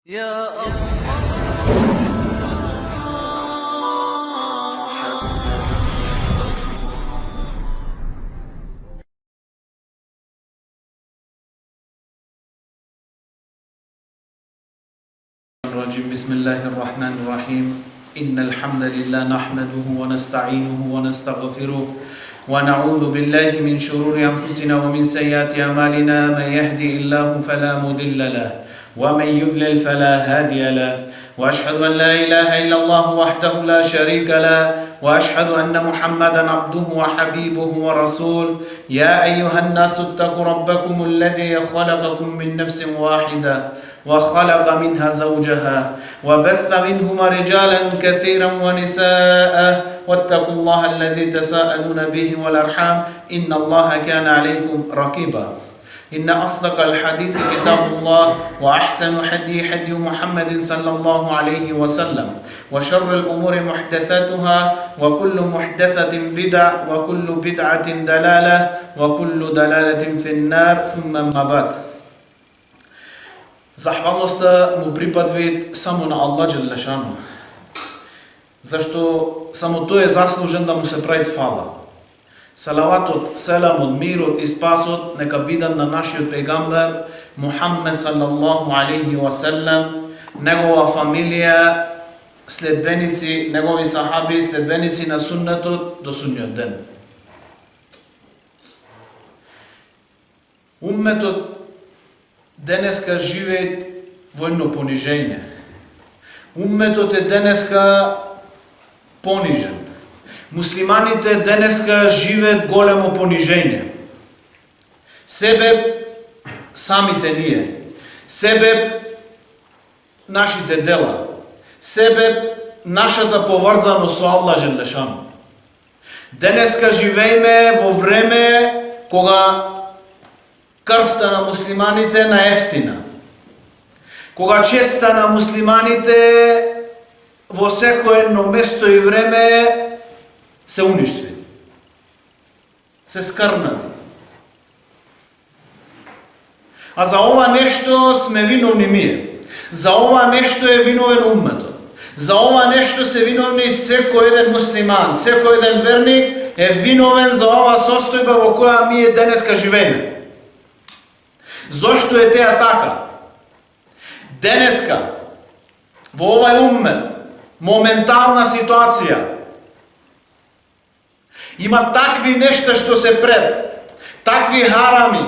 يا الله. الرجيم. بسم الله الرحمن الرحيم. إن الحمد لله نحمده ونستعينه ونستغفره ونعوذ بالله من شرور أنفسنا ومن سيئات أعمالنا. من يهدي الله فلا مضل له ومن يضلل فلا هادي له وأشهد أن لا إله إلا الله وحده لا شريك له وأشهد أن محمدا عبده وحبيبه ورسول. يا أيها الناس اتقوا ربكم الذي خلقكم من نفس واحدة وخلق منها زوجها وبث منهما رجالا كثيرا ونساء واتقوا الله الذي تساءلون به والأرحام إن الله كان عليكم رقيبا. إن أصدق الحديث كتاب الله وأحسن حدي محمد صلى الله عليه وسلم وشر الأمور محدثاتها وكل محدثة بدع وكل بدعة دلالة وكل دلالة في النار. ثم ما بعد. Захвалноста му припадвит само на Аллах џеле шану, зашто само тој е заслужен да му се прави фала. Салаватот, селамот, мирот и спасот нека бидат на нашиот пегамбер Мухаммед салаллаху алейхи ва селем, негова фамилија, следбеници, негови сахаби, следбеници на суннетот до судниот ден. Умметот денеска живеат во едно понижење. Умметот е денеска понижен. Муслиманите денеска живеат големо понижење. Себеб самите ние, себеб нашите дела, себеб нашата поврзаност со Аллах џеле шану. Денеска живееме во време кога крвта на муслиманите на ефтина, кога честа на муслиманите во секое едно место и време се уништви, се скрнави. А за ова нешто сме виновни ние. За ова нешто е виновен умметот. За ова нешто се виновни секој еден муслиман, секој еден верник е виновен за ова состојба во која ние денеска живееме. Зошто е теа така? Денеска, во овај уммет, моментална ситуација, има такви нешта што се пред, такви харами,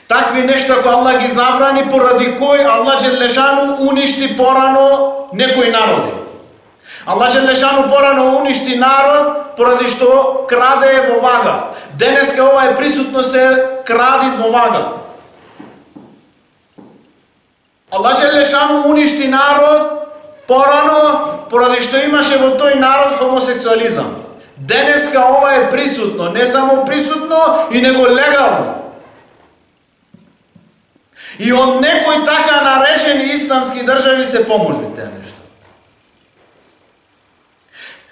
такви нешта кои Аллах ги забрани, поради кои Аллах џеле шану уништи порано некои народи. Аллах џеле шану порано уништи народ поради што краде во вага. Денеска ова е присутно, се кради во вага. Аллах џеле шану уништи народ порано поради што имаше во тој народ хомосексуализам. Денеска ова е присутно, не само присутно, и него легално. И од некои така наречени исламски држави се поможи теа нешто.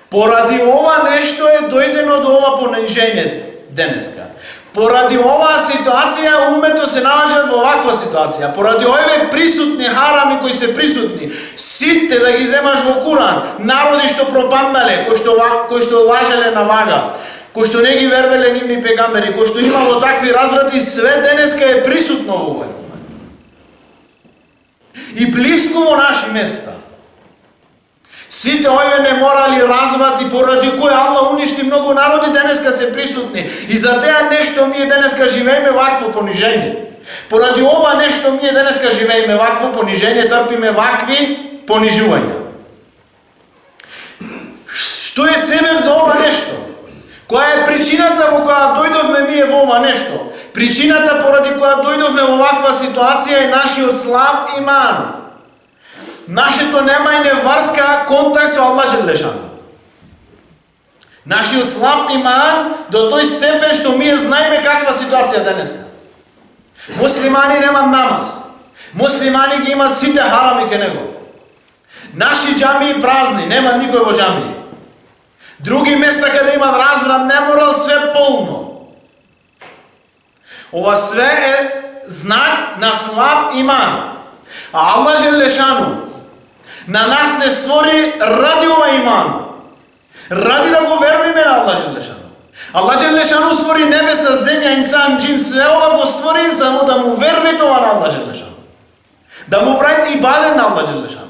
Поради ова нешто е дојдено до ова понижење денеска. Поради оваа ситуација уммето се наоѓа во ваква ситуација. Поради овие присутни харами кои се присутни, сите да ги земаш во Куран, народи што пропаднале, кои што лажеле на вага, кои што не ги вервеле нивни пегамбери, кои што имало такви разврати, све денеска е присутно во овој момент. И блиску во наши места. Сите овие неморали, разврати, поради кои Аллах уништи многу народи, денеска се присутни. И за теа нешто ние денеска живееме вакво понижење. Поради ова нешто ние денеска живееме вакво понижење, трпиме вакви понижувања. Што е себеб за ова нешто? Која е причината во која дојдовме ние во ова нешто? Причината поради која дојдовме во ваква ситуација е нашиот слаб иман. Нашето немање врска, контакт со Аллах џеле шану. Нашиот слаб иман до тој степен што ние знаеме каква ситуација денеска. Муслимани немат намаз. Муслимани ги имат сите харами ке него. Наши џамии празни, нема никој во џамии. Други места каде имат разврат, неморал, све полно. Ова све е знак на слаб иман. А Аллах Желешану на нас не створи ради ова иман. Ради да го веруваме на Аллах Желешану. Аллах Желешану створи небеса, земја, инсан, джин, све ова го створи само да му верувате ова на Аллах Желешану. Да му правите ибадет на Аллах Желешану.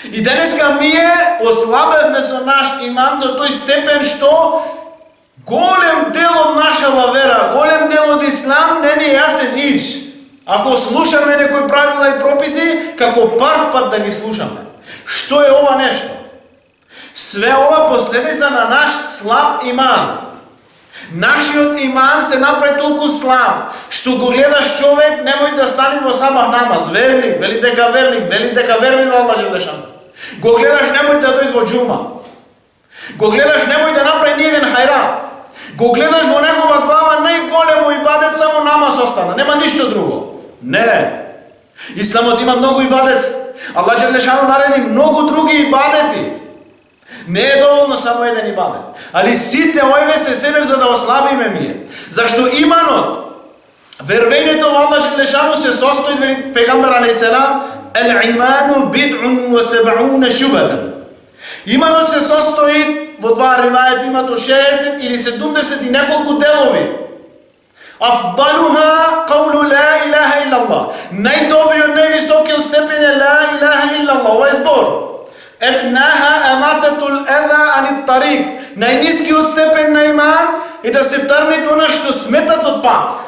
И денеска ние ослабевме со наш иман до тој степен што голем дел од нашава вера, голем дел од ислам не ни јасен иш. Ако слушаме некои правила и прописи, како прв пат да ги слушаме. Што е ова нешто? Све ова последица на наш слаб иман. Нашиот иман се направи толку слаб, што го гледаш човек, немој да стане во сабах намаз, верник, вели дека верви во Аллах Желешану. Го гледаш, немој да дојде во џума. Го гледаш, немој да направи ни еден хајрат. Го гледаш во негова глава најголемо ибадет само намаз остана, нема ништо друго. Не. Исламот има многу ибадет. Аллах Желешану нареди многу други ибадети. Не е доволно само еден ибадет. Али сите овие се себе за да ослабиме ние. Зашто иманот, вервењето во Аллах Желешану се состои, вели пегамбер алейхиселам, ал-иману бид'ун ва саб'уна шубатан. Иманот се состои во два ривајет, имато 60 или 70 и неколку делови. Афдалуха каулу ла илаха иллаллах. Најдобриот, највисокиот степен е ла илаха иллаллах. Ова е збор. Еднаха амататул еда ани тарик. Најнискиот степен на иман е да се трне она што сметат од пат.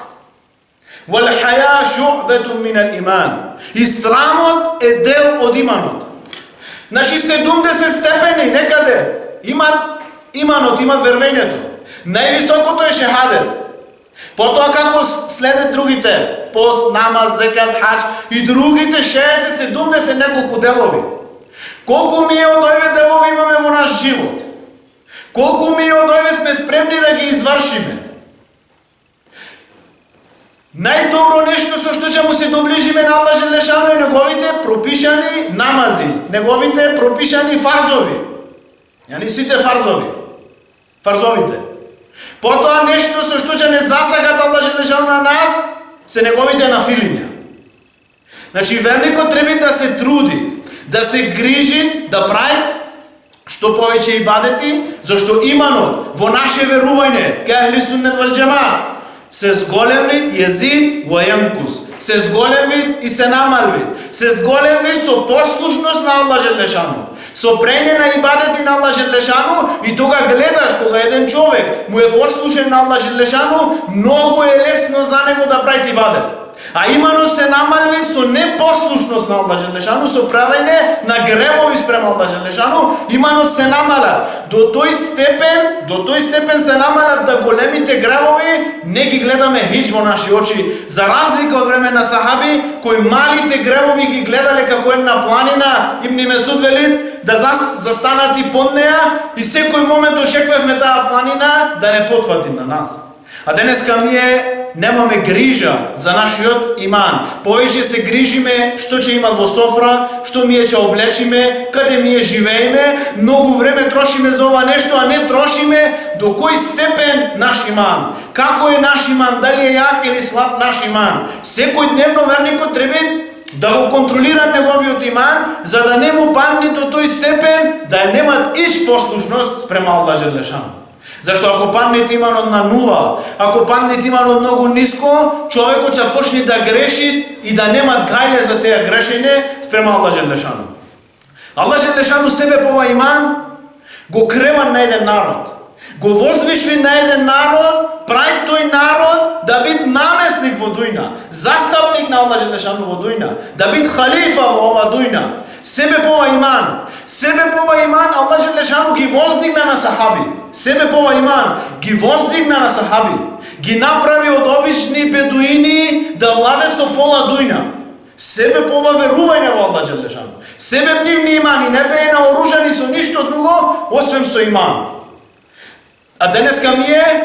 Вал хая шу'батун мин ал иман. И срамот е дел од иманот. Значи 70 степени некаде иманот, имат вервењето. Највисокото е шехадет. Потоа како следат другите, пост, намаз, зекат, хадж и другите 60-70 неколку делови. Колку ние од овие делови имаме во наш живот? Колку ние од овие сме спремни да ги извршиме? Најдобро нешто со што ќе му се доближиме на Аллах Желешану е неговите пропишани намази, неговите пропишани фарзови. Јани сите фарзовите. Потоа нешто со што ќе не засагат Аллах Желешану на нас се неговите нафилиња. Значи верникот треба да се труди, да се грижи, да прави што повеќе ибадети, зашто иманот во наше верување, ка ахли суннет вал џемаат, се зголем вид језид во јанкус, се зголем вид и се намал вид, се зголем вид со послушност на Аллах Желешану, со прење на ибадети на Аллах Желешану и тога гледаш кога еден човек му е послушен на Аллах Желешану, многу е лесно за него да прави ибадет. А имано се намалви со непослушност на Аллах Желешану, со правење на гревови спрема Аллах Желешану, имано се намалат. До тој степен се намалат да големите гревови не ги гледаме хич во наши очи. За разлика од време на сахаби, кои малите гревови ги гледале како една планина, Ибн Месуд вели да застанат и под неа и секој момент очекувавме таа планина да не потфати на нас. А денеска ние немаме грижа за нашиот иман. Повеќе се грижиме што ќе имат во софра, што ние ќе облечиме, каде ние живееме, многу време трошиме за ова нешто, а не трошиме до кој степен наш иман. Како е наш иман, дали е јак или слаб наш иман. Секој дневно верникот треба да го контролира неговиот иман, за да не му падне до тој степен да немат иш послушност спрема Аллах Желешану. Зашто ако паднете иманот на нула, ако паднете иманот многу ниско, човекот ќе почне да греши и да немат гајле за теа грешење спрема Аллах Желешану. Аллах Желешану себе по ова иман го крема на еден народ. Го возвишви на еден народ, прави тој народ да бит намесник во дујна, застапник на Аллах Желешану во дујна, да бит халифа во ова дујна. Себе по ова иман, Аллах Желешану ги воздигна на сахаби. Себе по ова иман ги воздигна на сахаби. Ги направи од обични бедуини да владе со пола дујна. Себе по ова верување во Аллах Желешану. Себе нивни имани не беа наоружани со ништо друго, освен со иман. А денеска ние,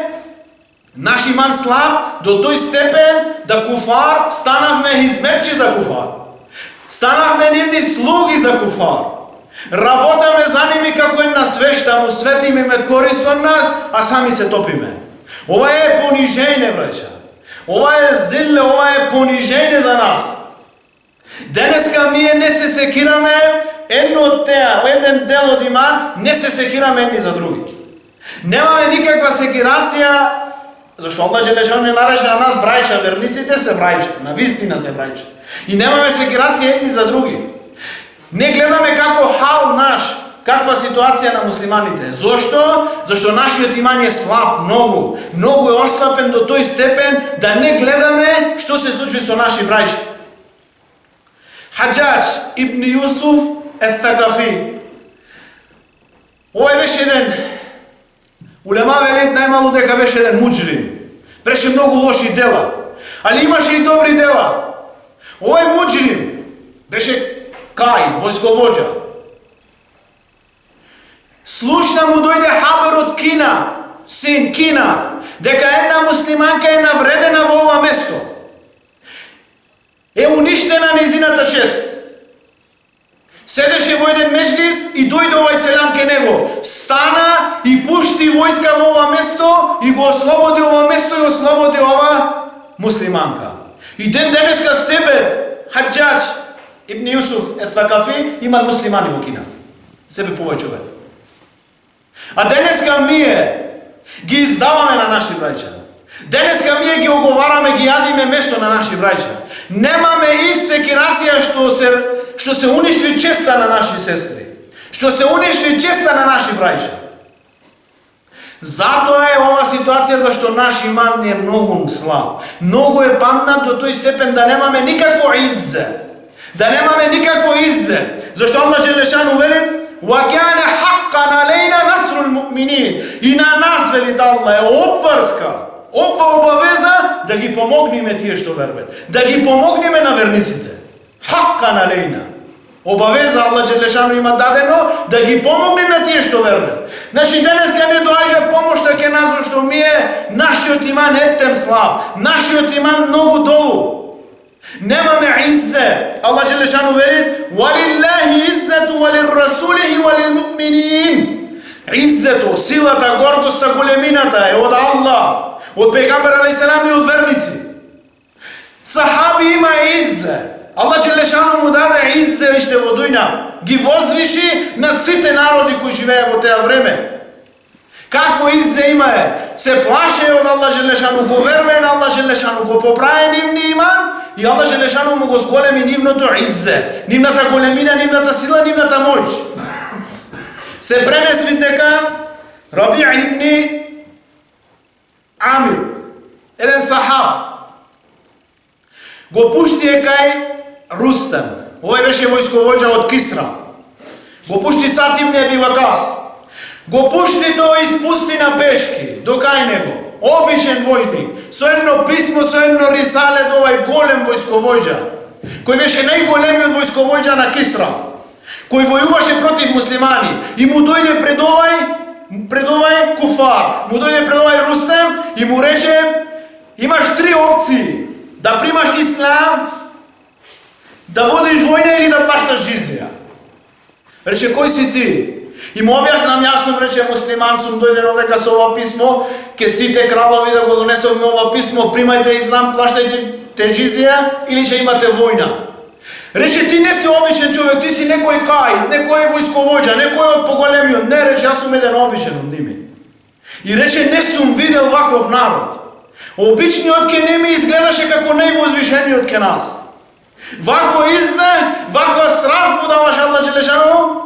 наш иман слаб до тој степен да куфар станавме хизметчи за куфар. Станавме нивни слуги за куфар. Работаме за ними како една свешта, му светиме мед корист од нас, а сами се топиме. Ова е понижење, браќа. Ова е зилле, ова е понижење за нас. Денеска ние не се секираме едно од теа, еден дел од иман, не се секираме едни за други. Немаме никаква секирација, зашто Аллах Желешану не нарече на нас брајча, верниците се брајча, на вистина се брајча. И немаме секирација едни за други. Не гледаме како хал наш, каква ситуација на муслиманите. Зошто? Зашто нашиот иман е слаб, многу. Многу е ослабен до тој степен да не гледаме што се случи со наши брајча. Хаджаџ ибн Јусуф ел-Thaqafi. Овој беше еден улема велит најмалу дека беше еден муџрим. Беше многу лоши дела, али имаше и добри дела. Овој муџрим беше каид, војсковоđа. Слушна му дојде хабар од Кина, син Кина, дека една муслиманка е навредена во ова место. Е уништена незината чест. Седеше во еден меџлис и дојде овај селам ке него. Стана и пушти војска во ова место и го ослободи ова место и ослободи ова муслиманка. И ден денеска себе Хаджаџ ибн Јусуф ел-Thaqafi има муслимани во Кина. Себе повеќе. А денеска ние ги издаваме на наши браќа. Денеска ние ги оговараме, ги јадиме месо на наши браќа. Немаме и секирација што се уништи честа на наши сестри. Што се уништи честа на наши браќа. Затоа е ова ситуација зашто наш иман е многу слаб. Многу е паднат до тој степен да немаме никакво иззе. Да немаме никакво иззе. Зашто Аллах Желешану вели: وَكَانَ حَقًّا عَلَيْنَا نَصْرُ الْمُؤْمِنِينَ. И на нас, вели Аллах, е обврска, обавеза да ги помогнеме тие што веруват, да ги помогнеме на верниците. حَقًّا عَلَيْنَا. Обавеза Аллах Желешану има дадено да ги помогне на тие што веруват. Значи денес кога не доаѓа помошта ке нас, што нашиот иман ептем слаб, нашиот иман многу долу. Немаме иззе. Аллах Желешану вели: وَلِلَّهِ عِزَّةُ وَلِلرَّسُولِهِ وَلِلْمُؤْمِنِينَ. Иззето, силата, гордоста, големината е од Аллах, од пегамбер алейхиссалам и од верници. Сахаби има иззе. Аллах Желешану му даде иззе виште во дуња. Ги возвиши на сите народи кои живееа во теа време. Какво иззе има е? Се плаше од Аллах Желешану, го верве на Аллах Желешану, го поправи нивни иман и Аллах Желешану му го зголеми нивното иззе, нивната големина, нивната сила, нивната моќ. Се пренесви дека Раби ибн Амир, еден сахаб, го пушти кај Рустем. Овој беше војсковоđа од Кисра. Го пушти Саъд ибн Аби Вакас. Го пушти до испустина пешки, до кај него. Обичен војник, со едно писмо, со едно рисале до овај голем војсковоđа, кој беше најголемиот војсковоđа на Кисра, кој војуваше против муслимани и му дојде пред овај куфар, му дојде пред овај Рустем и му рече: имаш три опции, да примаш ислам, да водиш војна или да плащаш джизија. Рече: кој си ти? И му објаснам, јас сум, рече, муслиман, сум дојден овдека со ова писмо, ке сите кралови да го донесовме ова писмо, примајте ислам, плаштајте джизија или ќе имате војна. Рече: ти не си обичен човек, ти си некој каид, некој војсковоđа, некој од поголемиот. Не, рече, јас сум еден обичен од ними. И рече: не сум видел ваков народ. Обичниот ке ними изгледаше како највозвишениот ке нас. Вакво иззе, ваква страх му даваше Аллах Желешану,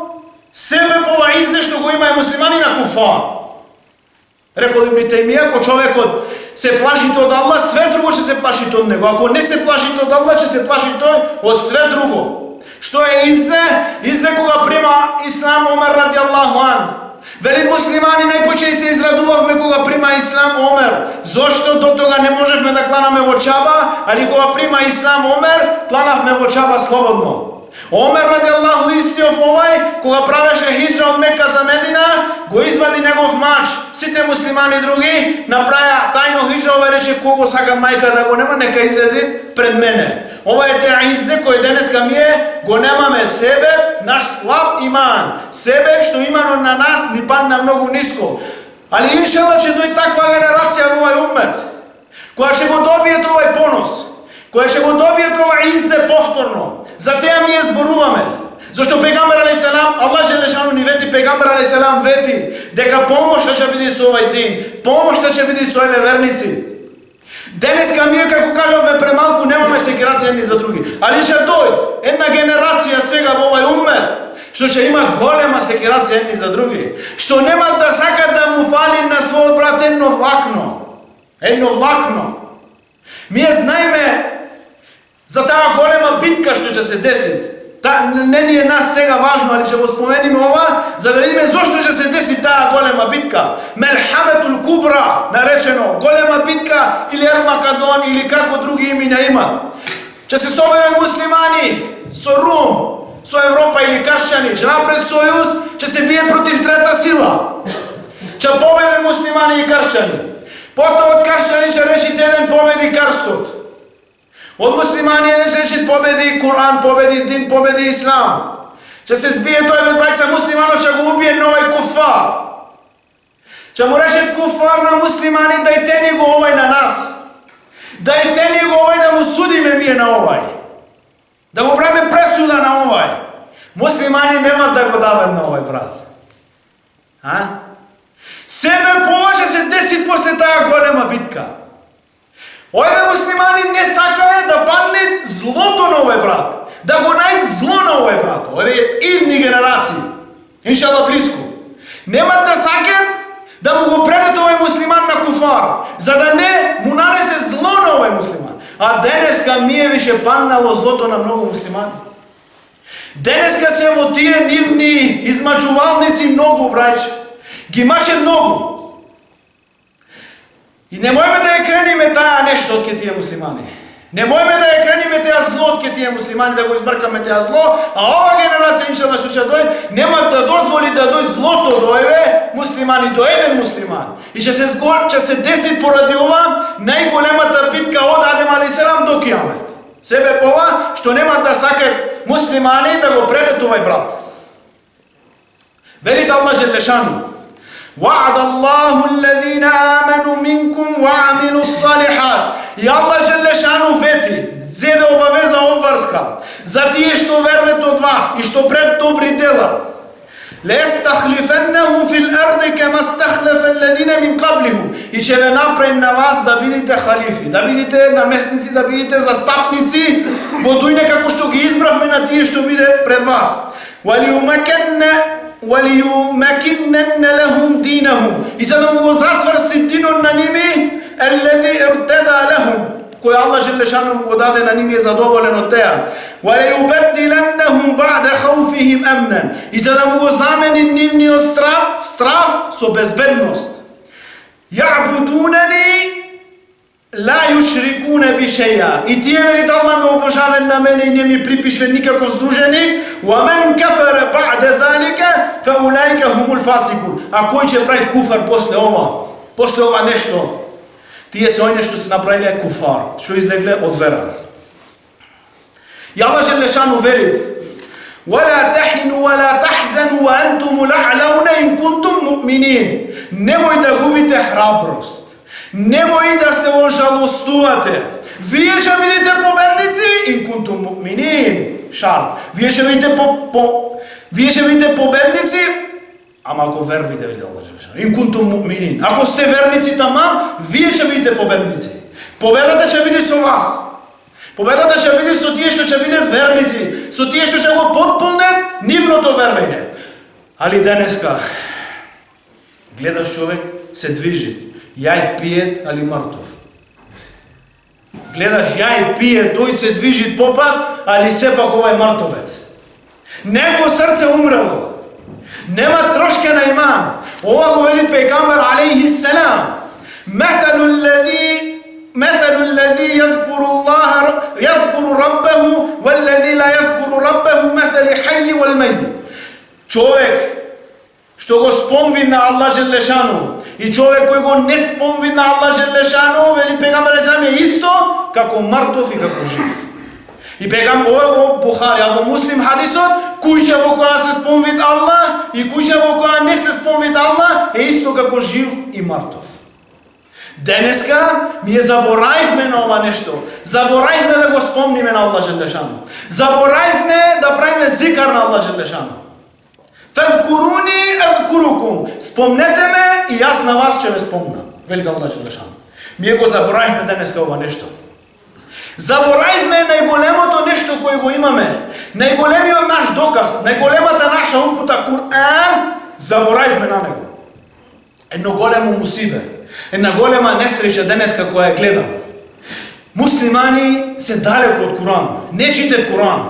себе по иззе што го има и муслимани на куфар. Рекол Ибн Тајмија, ако човекот се плашите од Аллах, све друго ќе се плашите од него. Ако не се плашите од Аллах, ќе се плаши тој од све друго. Што е иззе? Иззе кога прима ислам Омер ради Аллаху ан. Вели муслимани, најпочеј се израдувавме кога прима ислам Омер. Зошто до тога не можевме да кланаме во чаба, али кога прима ислам Омер, кланавме во чаба слободно. Омер ради Аллаху истиот овај, кога правеше хиджра од Мека за Медина, го извади негов мач. Сите муслимани други направија тајно хиджра, овај рече: кого сакам мајка да го нема, нека излези пред мене. Ова е теа иззе кој денеска ние го немаме себе, наш слаб иман. Себе што иманот на нас ни падна многу ниско. Али иншалла ќе дојде таква генерација во овај уммет, која ќе го добиете овај понос, која ќе го добиете ова иззе повторно. За теја ми зборуваме. Зашто пегамбер алейхиссалам, Аллах желешану ни вети, пегамбер алейхиссалам вети дека помошта ќе биде со овај дин, помошта ќе биде со овие верници. Денеска ние, како кажавме премалку, немаме секирација едни за други. Али ќе дојде една генерација сега во овај уммет, што ќе имат голема секирација едни за други. Што немат да сакат да му фали на својот брат едно влакно. Едно влакно. Ние знаеме за таа голема битка што ќе се деси. Не ни е нас сега важно, али ќе го спомениме ова, за да видиме зошто ќе се деси таа голема битка. Мелхаметул Кубра, наречено, голема битка или Ермакадон, или како други имена имат. Ќе се соберат муслимани со Рум, со Европа или кршćани, ќе напред сојуз, ќе се бие против трета сила. Ќе победат муслимани и кршćани. Потоа од кршćани ќе решите еден победи крстот. Од муслимани еден ќе решит победи Куран, победи дин, победи Ислам. Ќе се збие тој ве двајца муслимано, ќе го убие новај куфар. Ќе му решит куфар на муслимани, дајте ни го овај на нас. Дајте ни го овај да му судиме мие на овај. Да му правиме пресуда на овај. Муслимани немат да го дават на овај брат. Себе повеќе се деси после таа голема битка. Овие муслимани не сакаат да падне злото на овој брат, да го најдат зло на овој брат, овие идни генерации, иншалла близко. Немат да сакаат да му го предат овој муслиман на куфар, за да не му нанесе зло на овој муслиман. А денеска ние више паднало злото на многу муслимани. Денеска се во тие нивни измачувалници многу браќа. Ги мачат многу. И не можеме да ја крениме таа нешто од ке тие муслимани. Не можеме да ја крениме теа зло од ке тие муслимани, да го избркаме теа зло, а ова генерација иншалла што ќе дојде, нема да дозволи да дојде злото до овие муслимани, до еден муслиман. И ќе се деси поради ова најголемата битка од Адем алейхиссалам до кијамет. Себе ова што немат да сакат муслимани да го предат овај брат. Велите Аллах желешану: وعد الله الذين آمنوا منكم وعملوا الصالحات. И Аллах желешану вети, зеде обавеза обврска за тие што вернат од вас и што пред добри дела. لَيَسْتَخْلِفَنَّهُمْ فِي الْأَرْضِ كَمَا اسْتَخْلَفَ الَّذِينَ مِنْ قَبْلِهُمْ. И ќе ве направи на вас да бидете халифи, да бидете наместници, да бидете застапници во дујне како што ги избравме на тие што биде пред вас. وَلِيُمَكِنَّنَّ لَهُمْ دِينَهُمْ. И за да му го зацврсти динот на ними, الَّذِي ارْتَدَى لَهُمْ, кој Аллах желешану му го даде на ними, е задоволен од теа. وَلَيُبَدِّلَنَّهُمْ بَعْدَ خَوْفِهِمْ أَمْنًا. И за да му го замени нивниот страв со безбедност. يَعْبُدُونَنِي لا يشركون بشيئا. И тие велит Аллах ме обожавен на мене и не ми припишве никако здруженик. وَمَنْ كَفَرَ بَعْدَ ذَلِكَ فَأُولَئِكَ هُمُ الْفَاسِقُونَ. А кој ќе прави куфар после ова нешто? Тие се оние што се направиле куфар, што излегле од вера. И Аллах желешану велит: وَلَا تَحِنُوا وَلَا تَحْزَنُوا وَأَنْتُمُ الْأَعْلَوْنَ إِن كُنتُم مُؤْمِنِينَ. Немој да губите храброст. Немој да се ожалостувате. Вие ќе бидете победници ин кунтум муъминин. Шар. Вие ќе бидете победници, ама ако верувате, вели Аллах желешану. Ин кунтум муъминин. Ако сте верници тамам, вие ќе бидете победници. Победата ќе биде со вас. Победата ќе биде со тие што ќе бидат верници, со тие што ќе го потполнат нивното вервање. Али денеска гледаш човек се движи. Јај пиет, али мртов. Гледаш, јај пие, тој се движи попад, али сепак ова е мртовец. Неко срце умрело. Нема трошка на иман. Ова го вели пегамбер алейхиссалам. مثل الذي يذكر ربه والذي لا يذكر ربه مثل الحي والميت. Човек што го спомни на Аллах желешану и човек кој го не спомни на Аллах желешану, вели пегамбер сам, е исто како мртов и како жив. И пегамбер во Бухари, а во Муслим хадисот, куќа во која се спомни Аллах и куќа во која не се спомни Аллах е исто како жив и мртов. Денеска ние заборавивме на ова нешто. Заборавивме да го спомниме на Аллах Желешану. Заборавивме да правиме зикар на Аллах Желешану. Фадкуруни адкурукум. Спомнете ме и јас на вас ќе ве спомнам. Вели Аллах Желешану. Ние го заборавивме денеска ова нешто. Заборавивме најголемото нешто кое го имаме. Најголемиот наш доказ, најголемата наша упута Кур'ан, заборавивме на него. Едно големо мусибе, една голема несреќа денеска која ја гледам. Муслимани се далеко од Кур'ан, не читат Кур'ан.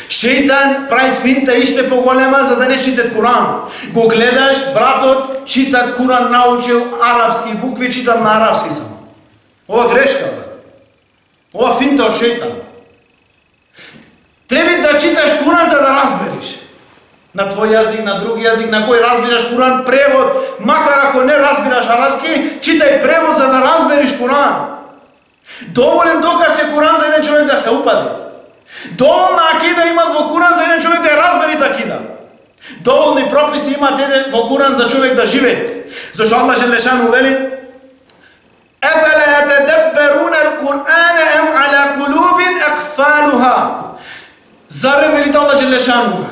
Шејтан прави финта иште поголема за да не читат Кур'ан. Го гледаш, братот чита Кур'ан, научил арапски букви, читам на арапски само. Ова грешка, брат. Ова финта од шејтан. Треба да читаш Кур'ан за да разбереш. На твој јазик, на друг јазик, на кој разбираш Кур'ан, превод, макар ако не разбираш арапски, читај превод за да разбереш Кур'ан. Доволен доказ е Кур'ан за еден човек да се упади. Доволна акида имат во Кур'ан за еден човек да ја разбери акида. Доволни прописи имат во Кур'ан за човек да живее. Зашто Аллах Желешану вели: "Ефела јатадаббаруна ал-Кур'ана ам ала кулубин акфалуха." Зарем вели Аллах Желешану,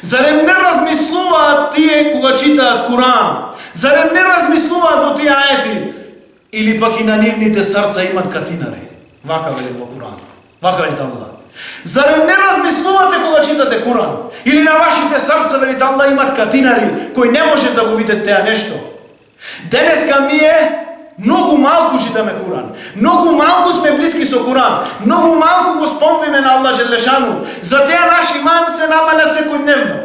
зарем не размислуваат тие кога читаат Кур'ан? Зарем не размислуваат во тие аети? Или пак и на нивните срца имат катинари? Вака вели во Кур'ан. Вака вели Аллах. Зарем не размислувате кога читате Кур'ан? Или на вашите срца вели Аллах имат катинари кои не може да го видат теа нешто? Денеска ние многу малку читаме Кур'ан. Многу малку сме блиски со Кур'ан. Многу малку го спомниме на Аллах Желешану. За теа наш иман се намаля секојдневно.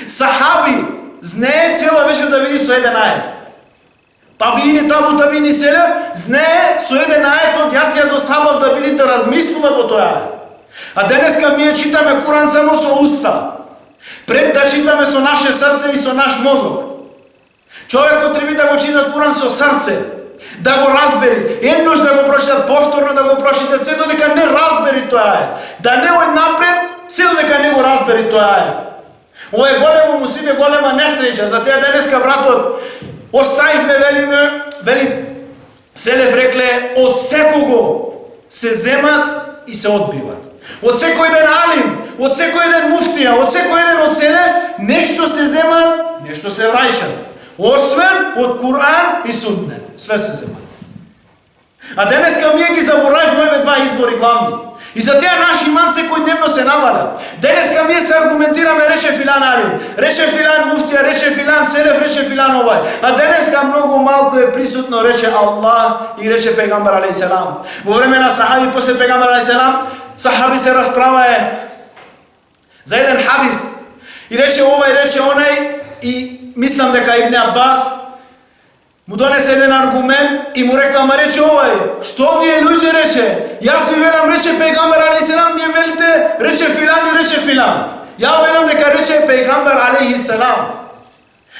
Сахаби знае цела вечер да види со еден ајет. Табиини, табини селев знае со еден ајет од јација до сабав да биде да размислуваат во тој ајет. А денеска ние читаме Кур'ан само со уста. Пред да читаме со наше срце и со наш мозок. Човекот треба да го чита Кур'ан со срце, да го разбери, еднош да го прочитат, повторно да го прочитат, се додека не разбери тој ајет. Да не од напред, се додека не го разбери тој ајет. Ова е големо мусибе, голема несреќа. За теа денеска, братот, оставивме, вели селев рекле, од секого се земат и се одбиват. Од секој ден алим, од секој ден муфтија, од секој ден од селев, нешто се земат, нешто се враќат. Освен од Кур'ан и Суннет. Све се земат. А денеска ние ги заборавивме овие два извори главни. И за теа наш иман секојдневно се намаля. Денеска ние се аргументираме, рече филан алим, рече филан муфтија, рече филан селев, рече филан овај. А денеска многу малку е присутно, рече Аллах и рече пегамбар алейхиселам. Во време на сахаби, после пегамбар алейхиселам, сахаби се расправае за еден хадис. И рече овај, рече онај, и мислам дека Ибн Аббас му донесе еден аргумент и му рекла, ама рече овај, што вие луѓе, рече, јас ви велам, рече пегамбар алейхиселам, вие велите, рече филан и рече филан. Ја велам дека рече пегамбар алейхиселам.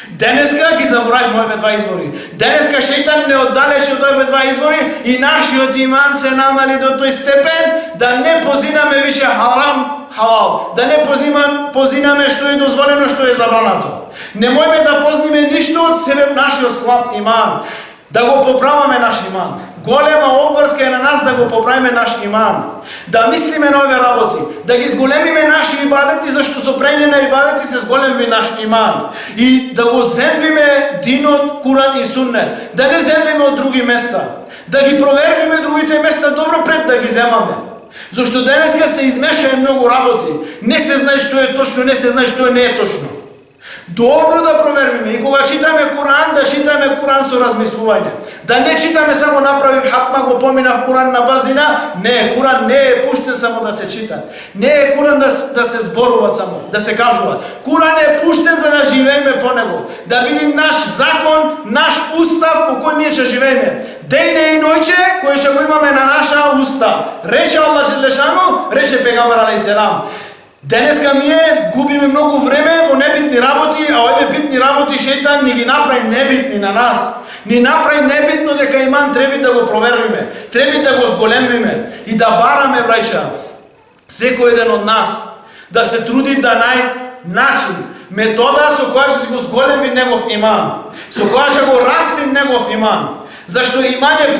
Денеска ги заборавивме овие два извори. Денеска шејтан не оддалече од овие два извори и нашиот иман се намали до тој степен да не позинаме више харам, халал, да не позинаме што е дозволено, што е забрането. Немојме да позниме ништо од себе нашиот слаб иман, да го поправаме наш иман. Голема обврска е на нас да го поправиме наш иман, да мислиме на овие работи, да ги зголемиме наши ибадети, зашто со правење на ибадети се зголеми наш иман. И да го земвиме динот, Кур'ан и Суннет, да не земвиме од други места, да ги провериме другите места добро пред да ги земаме. Зашто денеска се измешаја многу работи, не се знае што е точно, не се знае што не е точно. Добро да провериме и кога читаме Кур'ан, да читаме Кур'ан со размислување. Да не читаме само направив хатма, го поминав Кур'ан на брзина. Не, Кур'ан не е пуштен само да се чита. Не е Кур'ан да се зборува само, да се кажува. Кур'ан е пуштен за да живееме по него, да биде наш закон, наш устав по кој ние ќе живееме. Дејне и ноќе кој ќе го имаме на наша уста. Рече Аллах Желешану, рече пегамбар алейхиселам. Денеска ние губиме многу време во небитни работи, а овие битни работи шејтан ни ги направи небитни на нас. Ни направи небитно дека иман треба да го провериме, треба да го зголемиме и да бараме, браќа, секој еден од нас да се труди да најде начин, метода со која ќе го зголеми негов иман, со која ќе го расти негов иман. Зашто иман е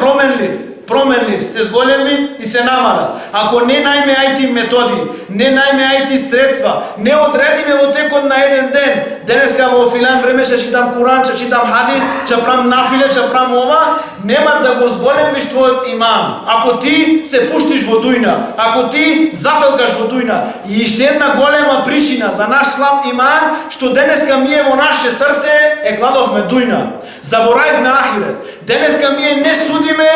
променлив, се зголеми и се намала. Ако не најме ајти методи, не најме ајти средства, не одредиме во текот на еден ден, денеска во филан време ќе читам Куран, ќе читам хадис, ќе правам нафиле, ќе правам ова, нема да го зголемиш твојот иман. Ако ти се пуштиш во дујна, ако ти затолкаш во дујна, и уште една голема причина за наш слаб иман, што денеска ние во наше срце е гладовме дујна. Заборајвме ахирет. Денеска ние не судиме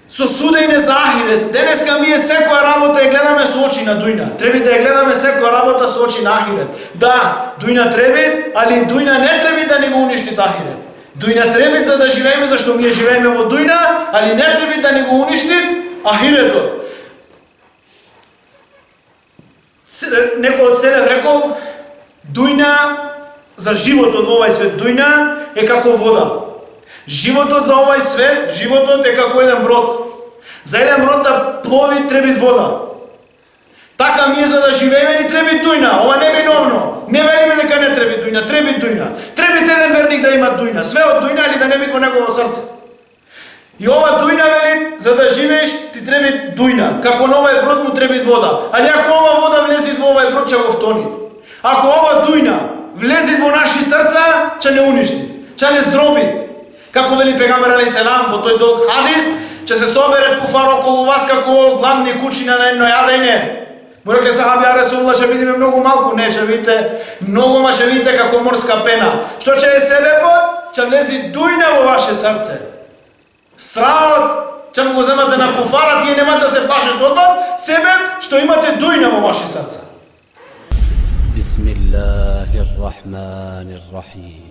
со судење за ахирет. Денеска ние секоја работа ја гледаме со очи на дујна. Треба да ја гледаме секоја работа со очи на ахирет. Да, дујна треба, али дујна не треба да ни го уништи ахирет. Дујна треба за да живееме, зашто ние живееме во дујна, али не треба да ни го уништи ахиретот. Некој од Селев рекол, дујна за животот во овај свет, дујна е како вода. Животот за овај свет, животот е како еден брод. За еден брод да плови треби вода. Така ми е за да живееме ни треби дујна. Ова не е виновно. Не велиме дека не треби дујна, треби дујна. Треби еден верник да има дујна. Све од дујна или да не биде во негово срце. И ова дујна вели, за да живееш, ти треби дујна. Како на овај брод му треби вода. Али ако ова вода влези во овај брод, ќе го втони. Ако ова дујна влези во наши срца, ќе не уништи, ќе не здроби. Како вели пегамбер алейхиселам во тој долг хадис, ќе се соберат куфар околу вас како гладни кучиња на едно јадење. Му рекле сахаби, ја Расулуллах, ќе бидеме многу малку, не, ќе видите многу, ма ќе видите како морска пена. Што ќе е себепот? Ќе влези дујна во ваше срце. Страхот ќе му го земате на куфара, тие нема да се плашат од вас, себеп што имате дујна во ваше срце. Бисмиллахир рахманир рахим.